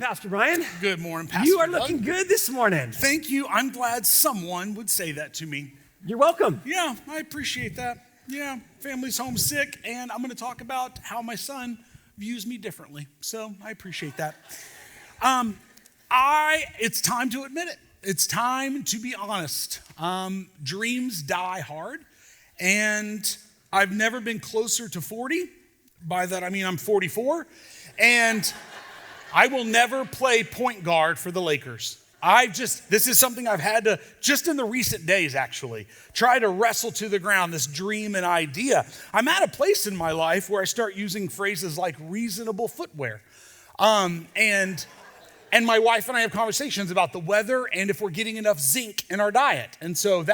Pastor Brian. Good morning, Pastor You are Doug. looking good this morning. Thank you. I'm glad someone would say that to me. You're welcome. Yeah, I appreciate that. Yeah, family's homesick, and I'm going to talk about how my son views me differently. So I appreciate that. It's time to admit it. It's time to be honest. Dreams die hard, and I've never been closer to 40. By that, I mean I'm 44, and I will never play point guard for the Lakers. This is something I've had to, just in the recent days actually, try to wrestle to the ground, this dream and idea. I'm at a place in my life where I start using phrases like reasonable footwear. And my wife and I have conversations about the weather and if we're getting enough zinc in our diet. And so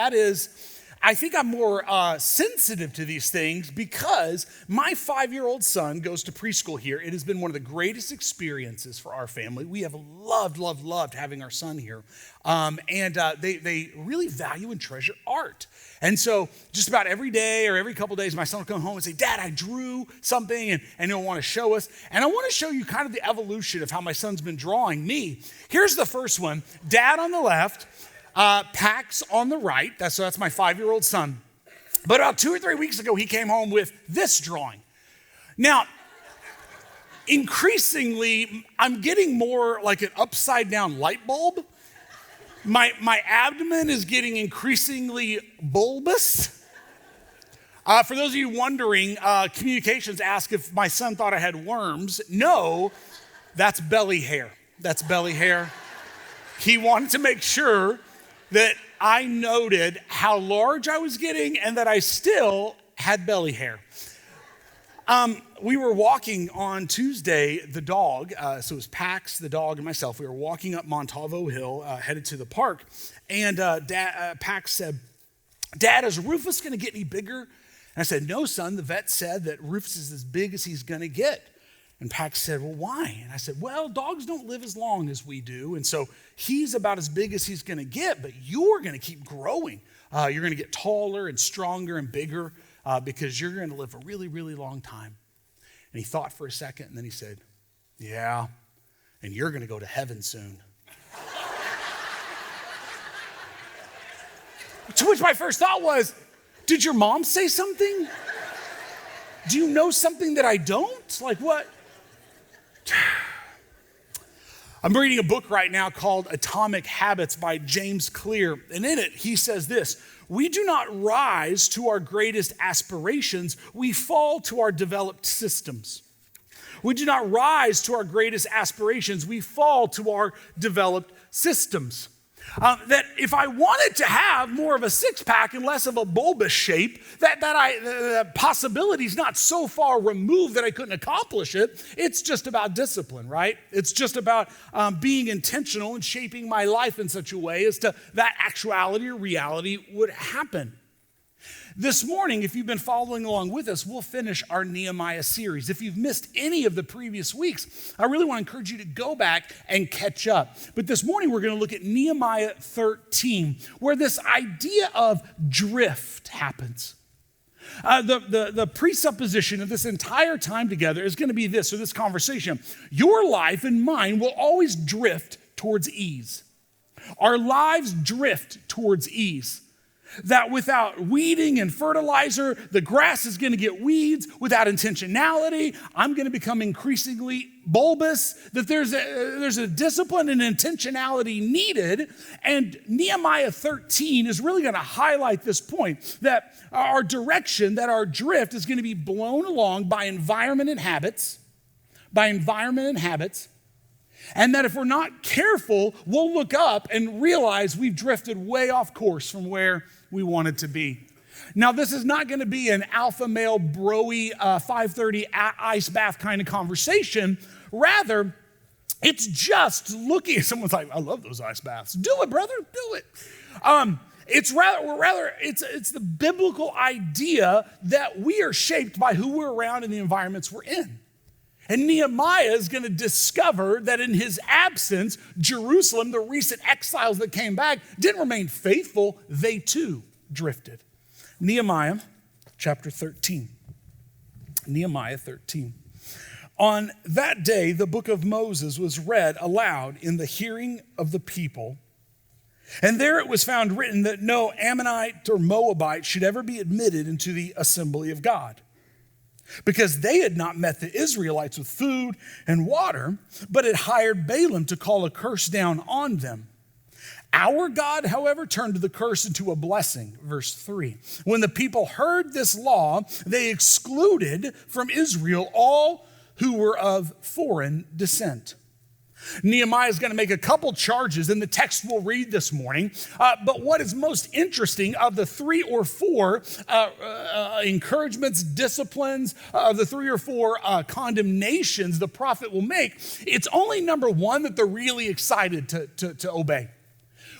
I think I'm more sensitive to these things because my 5-year-old son goes to preschool here. It has been one of the greatest experiences for our family. We have loved having our son here. They really value and treasure art. And so just about every day or every couple days, my son will come home and say, Dad, I drew something, and he'll want to show us. And I want to show you kind of the evolution of how my son's been drawing me. Here's the first one. Dad on the left, Pax on the right. That's my 5-year-old son. But about 2 or 3 weeks ago, he came home with this drawing. Now, increasingly, I'm getting more like an upside down light bulb. My abdomen is getting increasingly bulbous. For those of you wondering, communications asked if my son thought I had worms. No, that's belly hair. That's belly hair. He wanted to make sure that I noted how large I was getting and that I still had belly hair. We were walking on Tuesday, the dog, so it was Pax, the dog, and myself. We were walking up Montalvo Hill, headed to the park, and Pax said, Dad, is Rufus going to get any bigger? And I said, no, son, the vet said that Rufus is as big as he's going to get. And Pax said, well, why? And I said, well, dogs don't live as long as we do. And so he's about as big as he's going to get, but you're going to keep growing. You're going to get taller and stronger and bigger because you're going to live a really, really long time. And he thought for a second, and then he said, yeah, and you're going to go to heaven soon. To which my first thought was, did your mom say something? Do you know something that I don't? Like what? I'm reading a book right now called Atomic Habits by James Clear. And in it, he says this: we do not rise to our greatest aspirations, we fall to our developed systems. We do not rise to our greatest aspirations, we fall to our developed systems. That if I wanted to have more of a six-pack and less of a bulbous shape, the possibility is not so far removed that I couldn't accomplish it. It's just about discipline, right? It's just about being intentional and shaping my life in such a way as to that actuality or reality would happen. This morning, if you've been following along with us, we'll finish our Nehemiah series. If you've missed any of the previous weeks, I really want to encourage you to go back and catch up. But this morning, we're going to look at Nehemiah 13, where this idea of drift happens. The presupposition of this entire time together is going to be this, or this conversation. Your life and mine will always drift towards ease. Our lives drift towards ease. That without weeding and fertilizer, the grass is going to get weeds. Without intentionality, I'm going to become increasingly bulbous. That there's a discipline and intentionality needed. And Nehemiah 13 is really going to highlight this point, that our direction, that our drift is going to be blown along by environment and habits, and that if we're not careful, we'll look up and realize we've drifted way off course from where we wanted to be. Now, this is not going to be an alpha male bro-y 5:30 ice bath kind of conversation. Rather, it's just looking. Someone's like, I love those ice baths. Do it, brother. Do it. It's the biblical idea that we are shaped by who we're around and the environments we're in. And Nehemiah is going to discover that in his absence, Jerusalem, the recent exiles that came back, didn't remain faithful. They too drifted. Nehemiah chapter 13. Nehemiah 13. On that day, the book of Moses was read aloud in the hearing of the people. And there it was found written that no Ammonite or Moabite should ever be admitted into the assembly of God, because they had not met the Israelites with food and water, but had hired Balaam to call a curse down on them. Our God, however, turned the curse into a blessing. Verse 3. When the people heard this law, they excluded from Israel all who were of foreign descent. Nehemiah is going to make a couple charges in the text we'll read this morning. But what is most interesting of the 3 or 4 encouragements, disciplines, of the 3 or 4 condemnations the prophet will make, it's only number 1 that they're really excited to obey.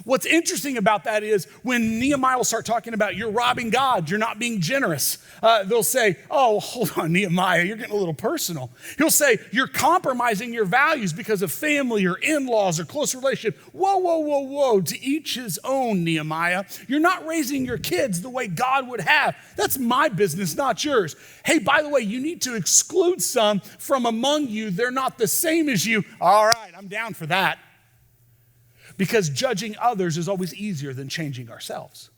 What's interesting about that is when Nehemiah will start talking about you're robbing God, you're not being generous, they'll say, oh, hold on, Nehemiah, you're getting a little personal. He'll say you're compromising your values because of family or in-laws or close relationship. Whoa, whoa, whoa, whoa, to each his own, Nehemiah. You're not raising your kids the way God would have. That's my business, not yours. Hey, by the way, you need to exclude some from among you. They're not the same as you. All right, I'm down for that. Because judging others is always easier than changing ourselves.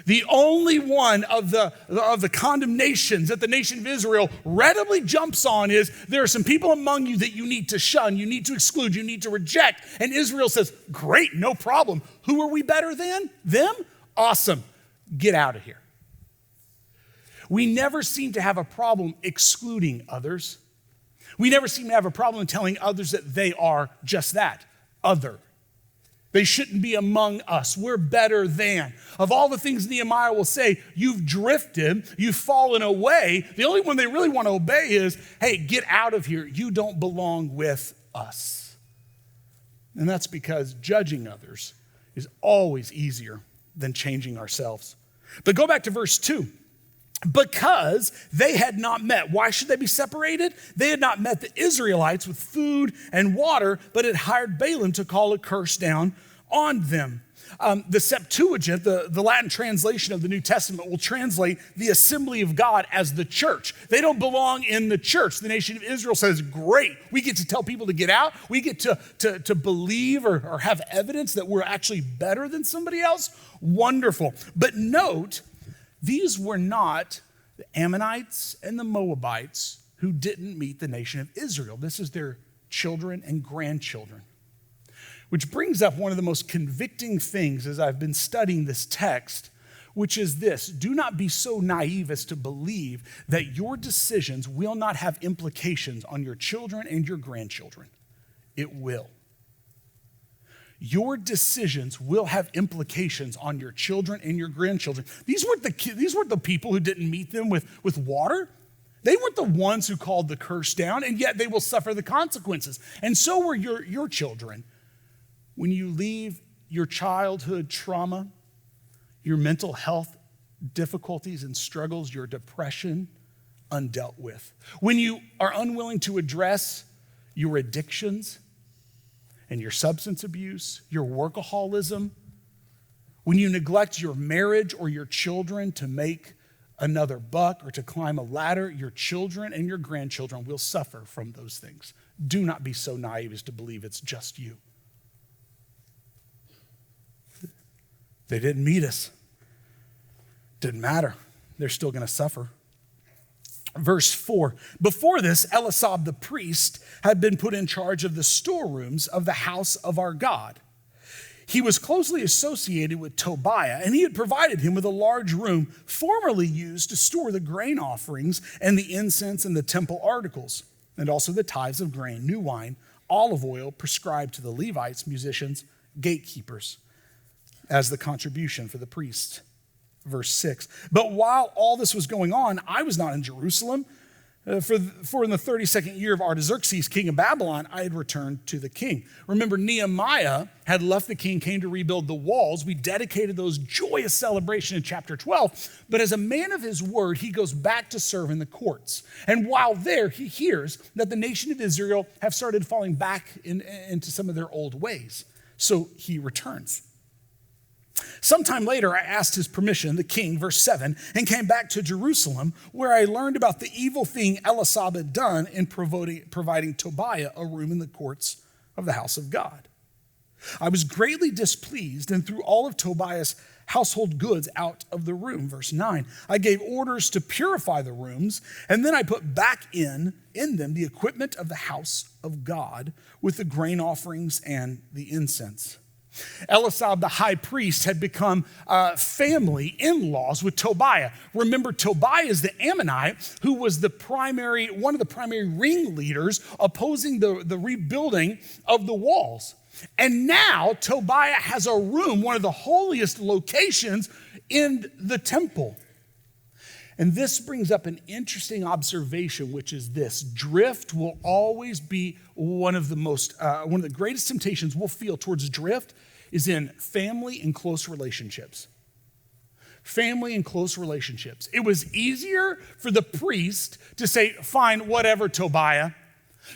The only one of the condemnations that the nation of Israel readily jumps on is there are some people among you that you need to shun, you need to exclude, you need to reject. And Israel says, great, no problem. Who are we better than? Them? Awesome. Get out of here. We never seem to have a problem excluding others. We never seem to have a problem telling others that they are just that. Other. They shouldn't be among us. We're better than. Of all the things Nehemiah will say, you've drifted, you've fallen away. The only one they really want to obey is, hey, get out of here. You don't belong with us. And that's because judging others is always easier than changing ourselves. But go back to verse 2. Because they had not met. Why should they be separated? They had not met the Israelites with food and water, but had hired Balaam to call a curse down on them. The Septuagint, the Latin translation of the New Testament, will translate the assembly of God as the church. They don't belong in the church. The nation of Israel says, great, we get to tell people to get out. We get to believe or have evidence that we're actually better than somebody else. Wonderful. But note, these were not the Ammonites and the Moabites who didn't meet the nation of Israel. This is their children and grandchildren. Which brings up one of the most convicting things as I've been studying this text, which is this: do not be so naive as to believe that your decisions will not have implications on your children and your grandchildren. It will. Your decisions will have implications on your children and your grandchildren. These weren't the people who didn't meet them with water. They weren't the ones who called the curse down, and yet they will suffer the consequences. And so were your children. When you leave your childhood trauma, your mental health difficulties and struggles, your depression undealt with. When you are unwilling to address your addictions, and your substance abuse, your workaholism, when you neglect your marriage or your children to make another buck or to climb a ladder, your children and your grandchildren will suffer from those things. Do not be so naive as to believe it's just you. They didn't meet us. Didn't matter. They're still going to suffer. Verse 4, before this, Elisab the priest had been put in charge of the storerooms of the house of our God. He was closely associated with Tobiah, and he had provided him with a large room formerly used to store the grain offerings and the incense and the temple articles, and also the tithes of grain, new wine, olive oil prescribed to the Levites, musicians, gatekeepers, as the contribution for the priests. Verse 6, but while all this was going on, I was not in Jerusalem, for in the 32nd year of Artaxerxes, king of Babylon, I had returned to the king. Remember, Nehemiah had left the king, came to rebuild the walls. We dedicated those joyous celebration in chapter 12, but as a man of his word, he goes back to serve in the courts. And while there, he hears that the nation of Israel have started falling back into some of their old ways. So he returns. Sometime later, I asked his permission, the king, verse 7, and came back to Jerusalem, where I learned about the evil thing Elisab had done in providing Tobiah a room in the courts of the house of God. I was greatly displeased and threw all of Tobiah's household goods out of the room. Verse 9, I gave orders to purify the rooms, and then I put back in them the equipment of the house of God with the grain offerings and the incense. Elisab, the high priest, had become family in-laws with Tobiah. Remember, Tobiah is the Ammonite who was one of the primary ringleaders opposing the rebuilding of the walls. And now Tobiah has a room, one of the holiest locations in the temple. And this brings up an interesting observation, which is this: drift will always be one of the greatest temptations we'll feel towards drift is in family and close relationships. Family and close relationships. It was easier for the priest to say, fine, whatever, Tobiah,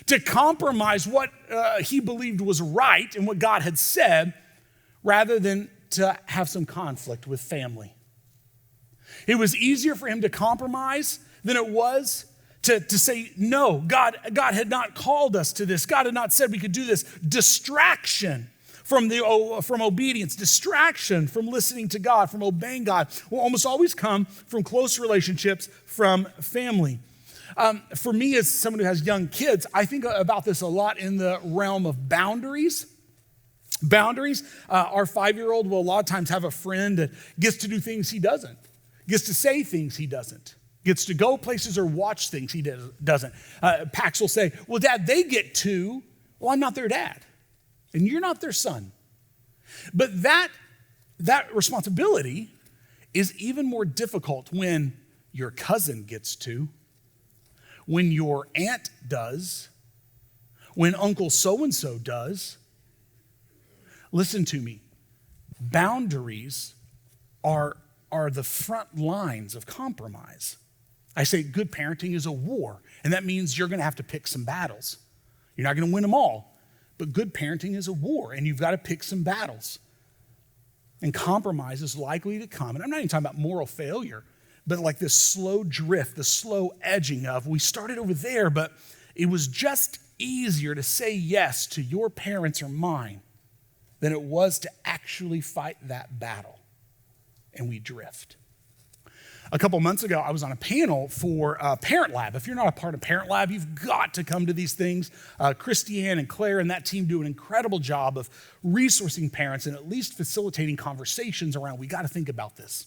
to compromise what he believed was right and what God had said, rather than to have some conflict with family. It was easier for him to compromise than it was to say, no, God had not called us to this. God had not said we could do this. Distraction from obedience, distraction from listening to God, from obeying God, will almost always come from close relationships, from family. For me, as someone who has young kids, I think about this a lot in the realm of boundaries. Boundaries. Our 5-year-old will a lot of times have a friend that gets to do things he doesn't, gets to say things he doesn't, gets to go places or watch things he doesn't. Pax will say, well, Dad, they get to. Well, I'm not their dad, and you're not their son. But that responsibility is even more difficult when your cousin gets to, when your aunt does, when Uncle so-and-so does. Listen to me. Boundaries are the front lines of compromise. I say good parenting is a war, and that means you're going to have to pick some battles. You're not going to win them all, but good parenting is a war, and you've got to pick some battles. And compromise is likely to come. And I'm not even talking about moral failure, but like this slow drift, the slow edging of, we started over there, but it was just easier to say yes to your parents or mine than it was to actually fight that battle. And we drift. A couple months ago, I was on a panel for Parent Lab. If you're not a part of Parent Lab, you've got to come to these things. Christiane and Claire and that team do an incredible job of resourcing parents and at least facilitating conversations around, we got to think about this.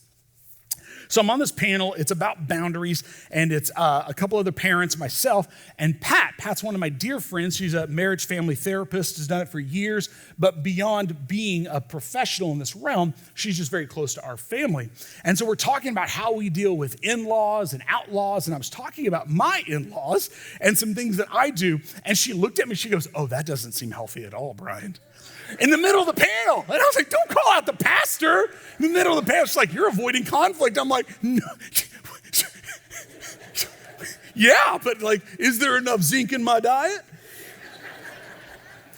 So I'm on this panel. It's about boundaries, and it's a couple other parents, myself, and Pat. Pat's one of my dear friends. She's a marriage family therapist, has done it for years, but beyond being a professional in this realm, she's just very close to our family. And so we're talking about how we deal with in-laws and outlaws, and I was talking about my in-laws and some things that I do, and she looked at me, she goes, oh, that doesn't seem healthy at all, Brian. In the middle of the panel. And I was like, don't call out the pastor. In the middle of the panel, she's like, you're avoiding conflict. I'm like, no. Yeah, but like, is there enough zinc in my diet?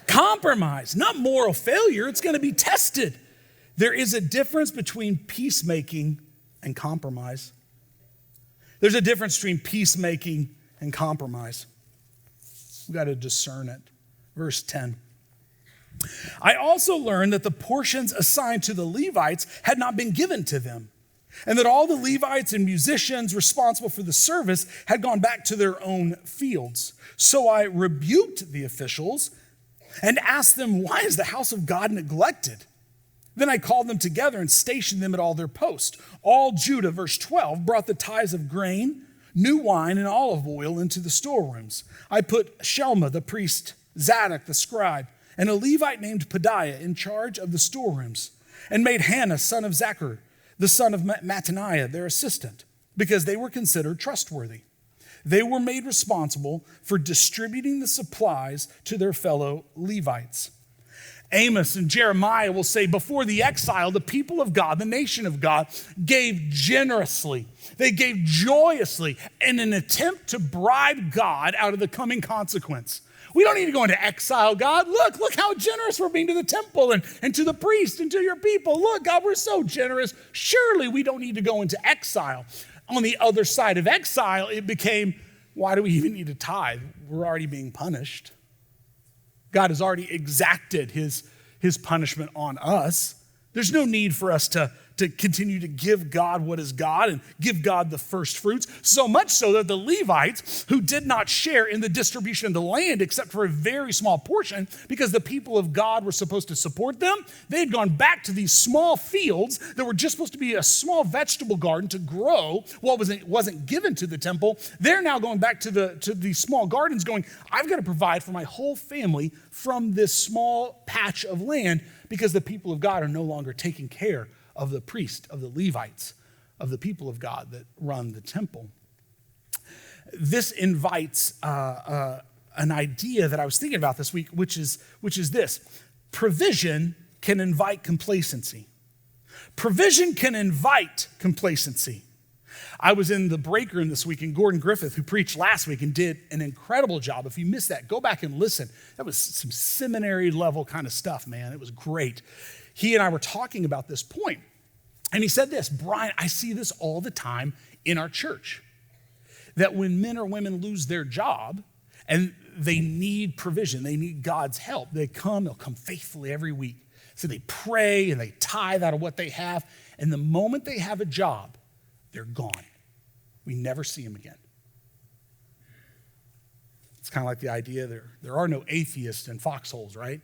Compromise, not moral failure. It's going to be tested. There is a difference between peacemaking and compromise. There's a difference between peacemaking and compromise. We've got to discern it. Verse 10. I also learned that the portions assigned to the Levites had not been given to them, and that all the Levites and musicians responsible for the service had gone back to their own fields. So I rebuked the officials and asked them, why is the house of God neglected? Then I called them together and stationed them at all their posts. All Judah, verse 12, brought the tithes of grain, new wine, and olive oil into the storerooms. I put Shelma, the priest, Zadok, the scribe, and a Levite named Pedaiah in charge of the storerooms, and made Hannah, son of Zachar, the son of Mattaniah, their assistant, because they were considered trustworthy. They were made responsible for distributing the supplies to their fellow Levites. Amos and Jeremiah will say, before the exile, the people of God, the nation of God, gave generously. They gave joyously in an attempt to bribe God out of the coming consequence. We don't need to go into exile, God. Look how generous we're being to the temple and to the priest and to your people. Look, God, we're so generous. Surely we don't need to go into exile. On the other side of exile, it became, why do we even need to tithe? We're already being punished. God has already exacted his punishment on us. There's no need for us to continue to give God what is God and give God the first fruits, so much so that the Levites, who did not share in the distribution of the land except for a very small portion, because the people of God were supposed to support them, they had gone back to these small fields that were just supposed to be a small vegetable garden to grow what wasn't given to the temple. They're now going back to these small gardens going, I've got to provide for my whole family from this small patch of land because the people of God are no longer taking care of the priest, of the Levites, of the people of God that run the temple. This invites an idea that I was thinking about this week, which is this. Provision can invite complacency. Provision can invite complacency. I was in the break room this week, and Gordon Griffith, who preached last week and did an incredible job. If you missed that, go back and listen. That was some seminary level kind of stuff, man. It was great. He and I were talking about this point. And he said this, Brian, I see this all the time in our church, that when men or women lose their job and they need provision, they need God's help, they'll come faithfully every week. So they pray and they tithe out of what they have. And the moment they have a job, they're gone. We never see them again. It's kind of like the idea there are no atheists in foxholes, right?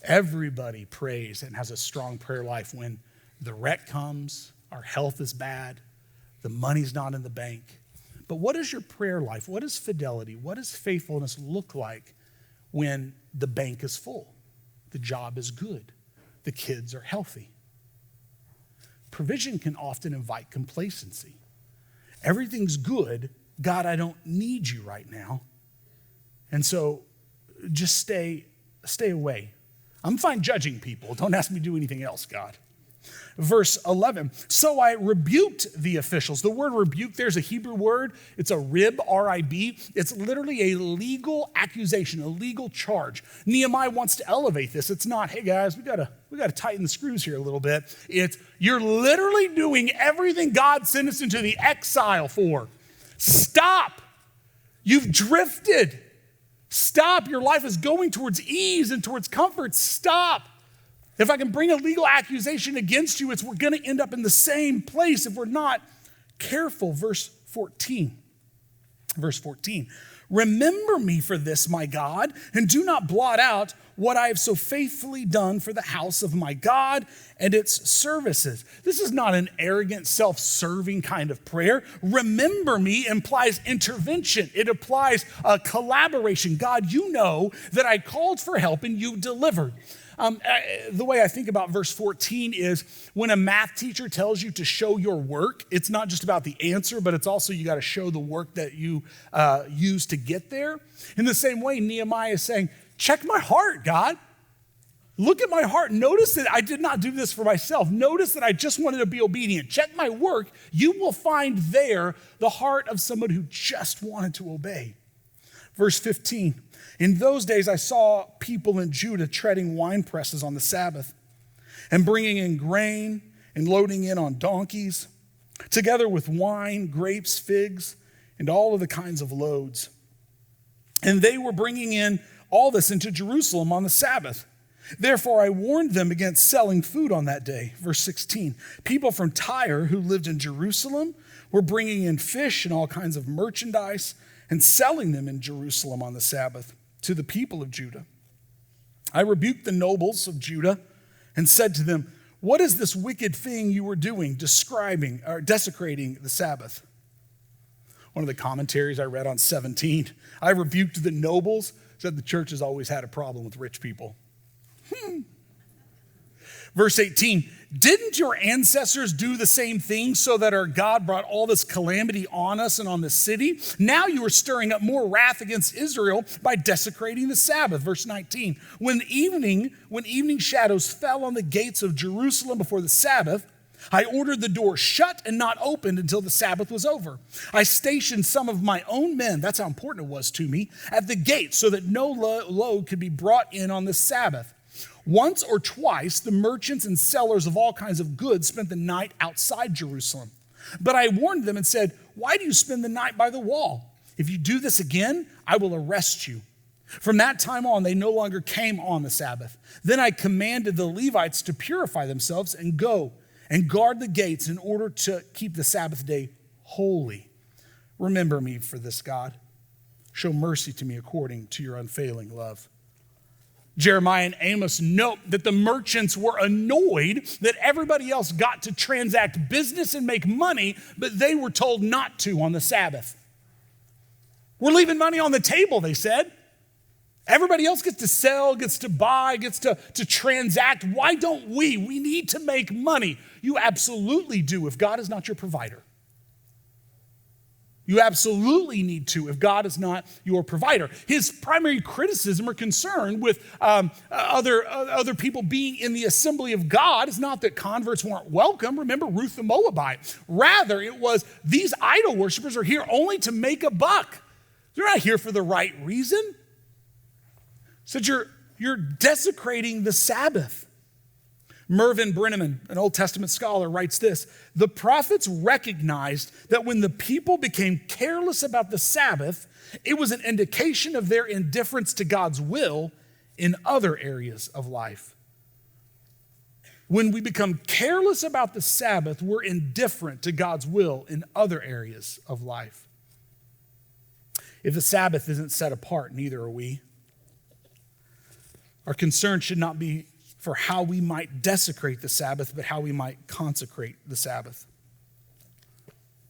Everybody prays and has a strong prayer life when the wreck comes, our health is bad, the money's not in the bank. But what is your prayer life? What is fidelity? What does faithfulness look like when the bank is full, the job is good, the kids are healthy? Provision can often invite complacency. Everything's good. God, I don't need you right now. And so just stay away. I'm fine judging people. Don't ask me to do anything else, God. Verse 11, so I rebuked the officials. The word rebuke, there's a Hebrew word. It's a rib, R-I-B. It's literally a legal accusation, a legal charge. Nehemiah wants to elevate this. It's not, hey guys, we gotta tighten the screws here a little bit. It's, you're literally doing everything God sent us into the exile for. Stop. You've drifted. Stop. Your life is going towards ease and towards comfort. Stop. If I can bring a legal accusation against you, we're going to end up in the same place if we're not careful. Verse 14. Remember me for this, my God, and do not blot out what I have so faithfully done for the house of my God and its services. This is not an arrogant, self-serving kind of prayer. Remember me implies intervention. It implies collaboration. God, you know that I called for help and you delivered. The way I think about verse 14 is when a math teacher tells you to show your work, it's not just about the answer, but it's also you got to show the work that you use to get there. In the same way, Nehemiah is saying, check my heart, God. Look at my heart. Notice that I did not do this for myself. Notice that I just wanted to be obedient. Check my work. You will find there the heart of someone who just wanted to obey. Verse 15. In those days, I saw people in Judah treading wine presses on the Sabbath and bringing in grain and loading in on donkeys, together with wine, grapes, figs, and all of the kinds of loads. And they were bringing in all this into Jerusalem on the Sabbath. Therefore, I warned them against selling food on that day. Verse 16, people from Tyre who lived in Jerusalem were bringing in fish and all kinds of merchandise and selling them in Jerusalem on the Sabbath to the people of Judah. I rebuked the nobles of Judah and said to them, what is this wicked thing you were doing, desecrating the Sabbath? One of the commentaries I read on 17, I rebuked the nobles, said the church has always had a problem with rich people. Verse 18, didn't your ancestors do the same thing so that our God brought all this calamity on us and on the city? Now you are stirring up more wrath against Israel by desecrating the Sabbath. Verse 19, when evening shadows fell on the gates of Jerusalem before the Sabbath, I ordered the door shut and not opened until the Sabbath was over. I stationed some of my own men, that's how important it was to me, at the gate so that no load could be brought in on the Sabbath. Once or twice, the merchants and sellers of all kinds of goods spent the night outside Jerusalem. But I warned them and said, why do you spend the night by the wall? If you do this again, I will arrest you. From that time on, they no longer came on the Sabbath. Then I commanded the Levites to purify themselves and go and guard the gates in order to keep the Sabbath day holy. Remember me for this, God. Show mercy to me according to your unfailing love. Jeremiah and Amos note that the merchants were annoyed that everybody else got to transact business and make money, but they were told not to on the Sabbath. We're leaving money on the table, they said. Everybody else gets to sell, gets to buy, gets to transact. Why don't we? We need to make money. You absolutely do if God is not your provider. You absolutely need to if God is not your provider. His primary criticism or concern with other people being in the assembly of God is not that converts weren't welcome. Remember Ruth the Moabite. Rather, it was these idol worshipers are here only to make a buck. They're not here for the right reason. Said you're desecrating the Sabbath. Mervyn Brenneman, an Old Testament scholar, writes this: the prophets recognized that when the people became careless about the Sabbath, it was an indication of their indifference to God's will in other areas of life. When we become careless about the Sabbath, we're indifferent to God's will in other areas of life. If the Sabbath isn't set apart, neither are we. Our concern should not be for how we might desecrate the Sabbath, but how we might consecrate the Sabbath.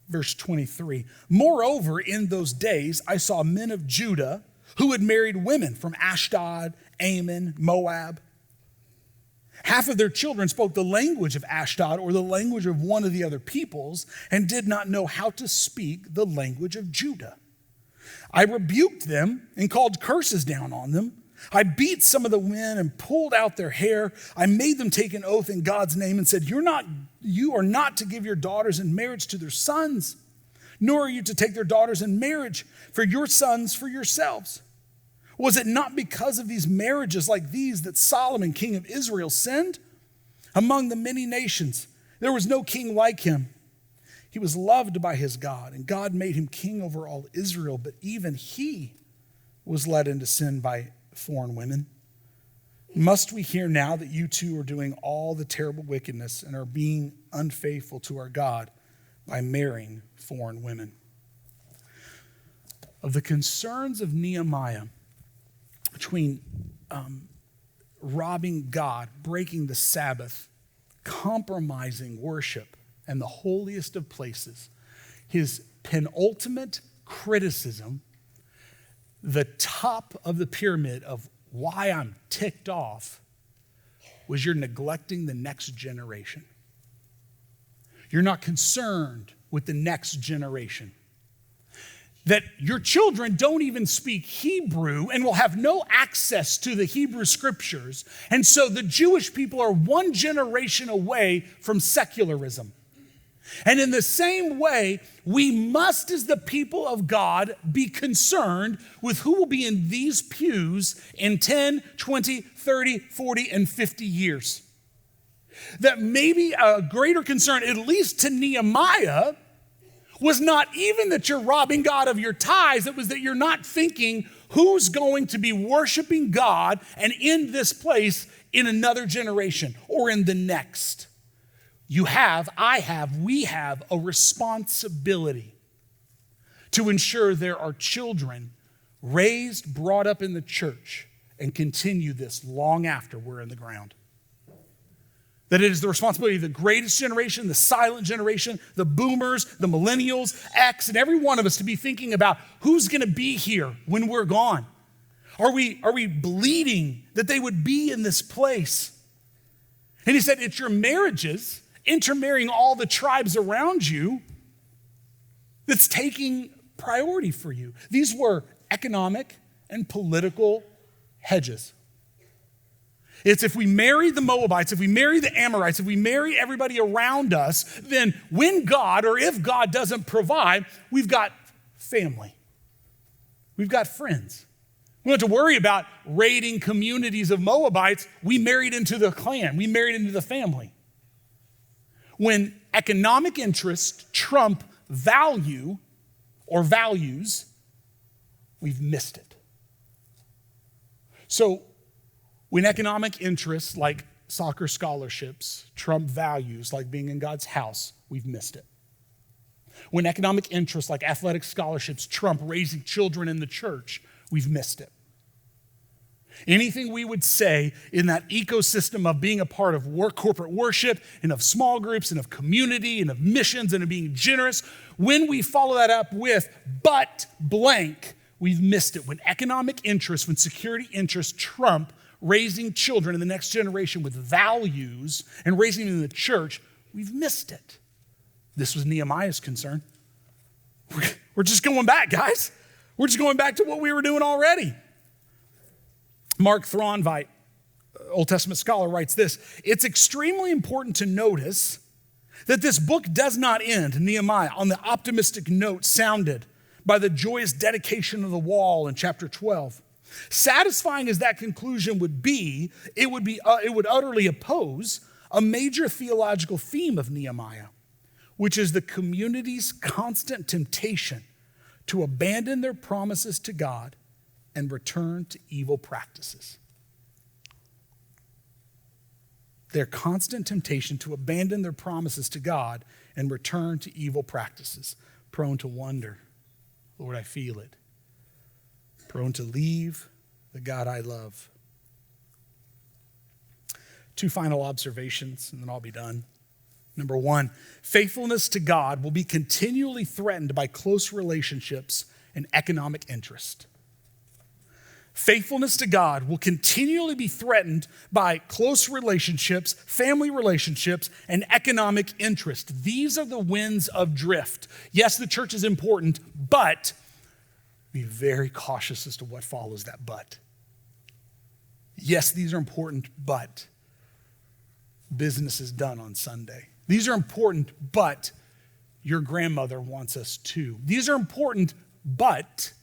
Verse 23, moreover, in those days I saw men of Judah who had married women from Ashdod, Ammon, Moab. Half of their children spoke the language of Ashdod or the language of one of the other peoples and did not know how to speak the language of Judah. I rebuked them and called curses down on them. I beat some of the men and pulled out their hair. I made them take an oath in God's name and said, you are not to give your daughters in marriage to their sons, nor are you to take their daughters in marriage for your sons for yourselves. Was it not because of these marriages like these that Solomon, king of Israel, sinned? Among the many nations, there was no king like him. He was loved by his God, and God made him king over all Israel, but even he was led into sin by foreign women. Must we hear now that you two are doing all the terrible wickedness and are being unfaithful to our God by marrying foreign women? Of the concerns of Nehemiah between robbing God, breaking the Sabbath, compromising worship, and the holiest of places, his penultimate criticism, the top of the pyramid of why I'm ticked off, was you're neglecting the next generation. You're not concerned with the next generation. That your children don't even speak Hebrew and will have no access to the Hebrew scriptures. And so the Jewish people are one generation away from secularism. And in the same way, we must, as the people of God, be concerned with who will be in these pews in 10, 20, 30, 40, and 50 years. That maybe a greater concern, at least to Nehemiah, was not even that you're robbing God of your tithes. It was that you're not thinking who's going to be worshiping God and in this place in another generation or in the next. You have, I have, we have a responsibility to ensure there are children raised, brought up in the church, and continue this long after we're in the ground. That it is the responsibility of the greatest generation, the silent generation, the boomers, the millennials, X, and every one of us to be thinking about who's going to be here when we're gone. Are we bleeding that they would be in this place? And he said, it's your marriages, intermarrying all the tribes around you, that's taking priority for you. These were economic and political hedges. It's if we marry the Moabites, if we marry the Amorites, if we marry everybody around us, then when God or if God doesn't provide, we've got family. We've got friends. We don't have to worry about raiding communities of Moabites. We married into the clan. We married into the family. When economic interests trump value or values, we've missed it. So when economic interests like soccer scholarships trump values like being in God's house, we've missed it. When economic interests like athletic scholarships trump raising children in the church, we've missed it. Anything we would say in that ecosystem of being a part of corporate worship and of small groups and of community and of missions and of being generous, when we follow that up with but blank, we've missed it. When economic interests, when security interests trump raising children in the next generation with values and raising them in the church, we've missed it. This was Nehemiah's concern. We're just going back, guys. We're just going back to what we were doing already. Mark Thronvite, Old Testament scholar, writes this: it's extremely important to notice that this book does not end, Nehemiah, on the optimistic note sounded by the joyous dedication of the wall in chapter 12. Satisfying as that conclusion would be, it would utterly oppose a major theological theme of Nehemiah, which is the community's constant temptation to abandon their promises to God and return to evil practices. Their constant temptation to abandon their promises to God and return to evil practices. Prone to wonder, Lord, I feel it. Prone to leave the God I love. 2 final observations, and then I'll be done. Number 1, faithfulness to God will be continually threatened by close relationships and economic interest. Faithfulness to God will continually be threatened by close relationships, family relationships, and economic interest. These are the winds of drift. Yes, the church is important, but be very cautious as to what follows that but. Yes, these are important, but business is done on Sunday. These are important, but your grandmother wants us to. These are important, but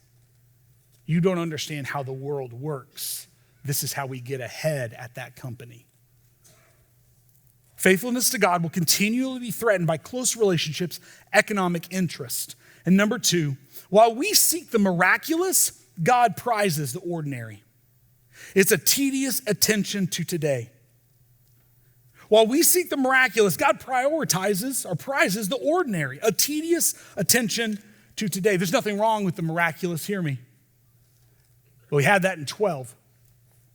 you don't understand how the world works. This is how we get ahead at that company. Faithfulness to God will continually be threatened by close relationships, economic interest. And number 2, while we seek the miraculous, God prizes the ordinary. It's a tedious attention to today. While we seek the miraculous, God prioritizes or prizes the ordinary, a tedious attention to today. There's nothing wrong with the miraculous, hear me. But we had that in 12.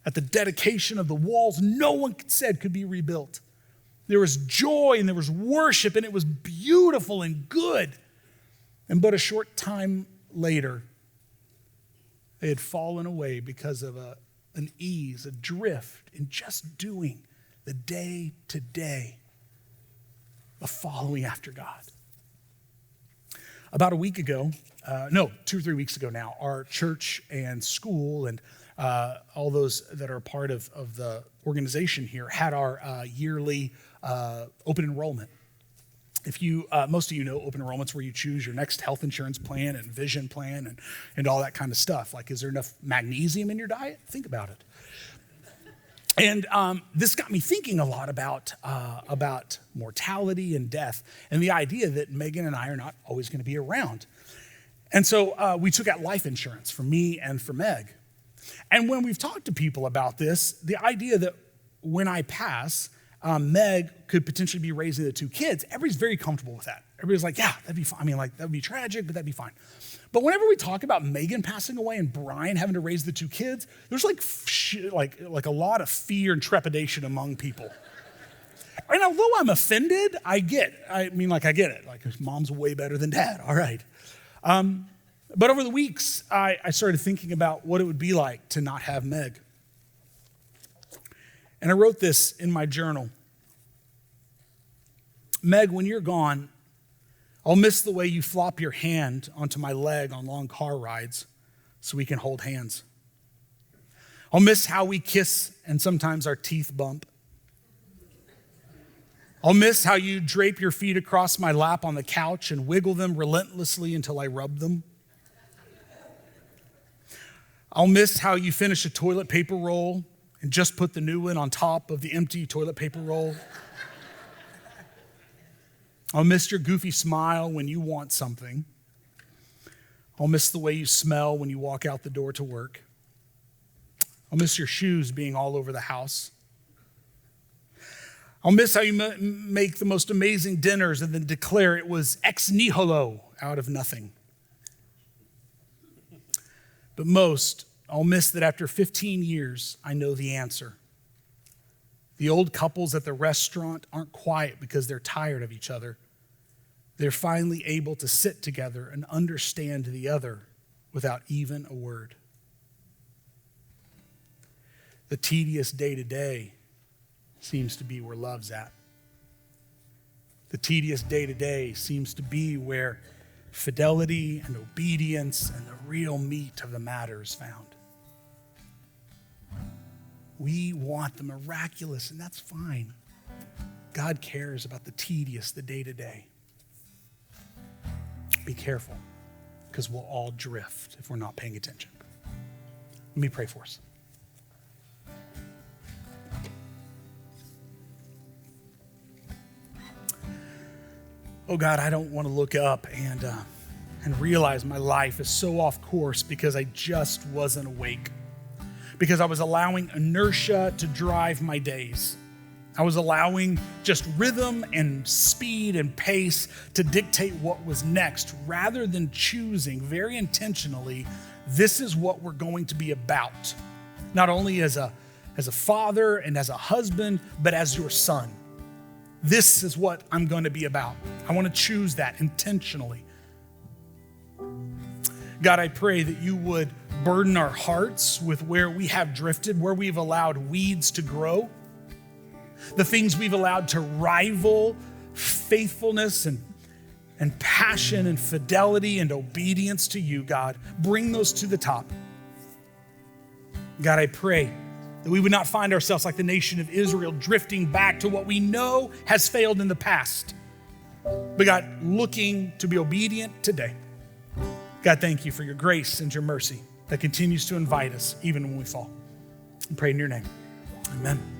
At the dedication of the walls, no one said could be rebuilt. There was joy and there was worship and it was beautiful and good. And but a short time later, they had fallen away because of an ease, a drift in just doing the day-to-day of following after God. About a week ago, 2 or 3 weeks ago now, our church and school and all those that are part of the organization here had our yearly open enrollment. If you, most of you know open enrollment's where you choose your next health insurance plan and vision plan and all that kind of stuff. Like, is there enough magnesium in your diet? Think about it. And this got me thinking a lot about mortality and death and the idea that Megan and I are not always going to be around. And so we took out life insurance for me and for Meg. And when we've talked to people about this, the idea that when I pass, Meg could potentially be raising the 2 kids, everybody's very comfortable with that. Everybody's like, yeah, that'd be fine. I mean, like, that'd be tragic, but that'd be fine. But whenever we talk about Megan passing away and Brian having to raise the 2 kids, there's like a lot of fear and trepidation among people. And although I'm offended, I get it. Like, mom's way better than dad, all right. But over the weeks, I started thinking about what it would be like to not have Meg. And I wrote this in my journal. Meg, when you're gone, I'll miss the way you flop your hand onto my leg on long car rides so we can hold hands. I'll miss how we kiss and sometimes our teeth bump. I'll miss how you drape your feet across my lap on the couch and wiggle them relentlessly until I rub them. I'll miss how you finish a toilet paper roll and just put the new one on top of the empty toilet paper roll. I'll miss your goofy smile when you want something. I'll miss the way you smell when you walk out the door to work. I'll miss your shoes being all over the house. I'll miss how you make the most amazing dinners and then declare it was ex nihilo, out of nothing. But most, I'll miss that after 15 years, I know the answer. The old couples at the restaurant aren't quiet because they're tired of each other. They're finally able to sit together and understand the other without even a word. The tedious day-to-day seems to be where love's at. The tedious day-to-day seems to be where fidelity and obedience and the real meat of the matter is found. We want the miraculous, and that's fine. God cares about the tedious, the day-to-day. Be careful, because we'll all drift if we're not paying attention. Let me pray for us. Oh God, I don't want to look up and realize my life is so off course because I just wasn't awake. Because I was allowing inertia to drive my days. I was allowing just rhythm and speed and pace to dictate what was next, rather than choosing very intentionally, this is what we're going to be about. Not only as a father and as a husband, but as your son. This is what I'm going to be about. I want to choose that intentionally. God, I pray that you would burden our hearts with where we have drifted, where we've allowed weeds to grow, the things we've allowed to rival faithfulness and passion and fidelity and obedience to you, God. Bring those to the top. God, I pray that we would not find ourselves like the nation of Israel, drifting back to what we know has failed in the past. But God, looking to be obedient today. God, thank you for your grace and your mercy that continues to invite us even when we fall. I pray in your name. Amen.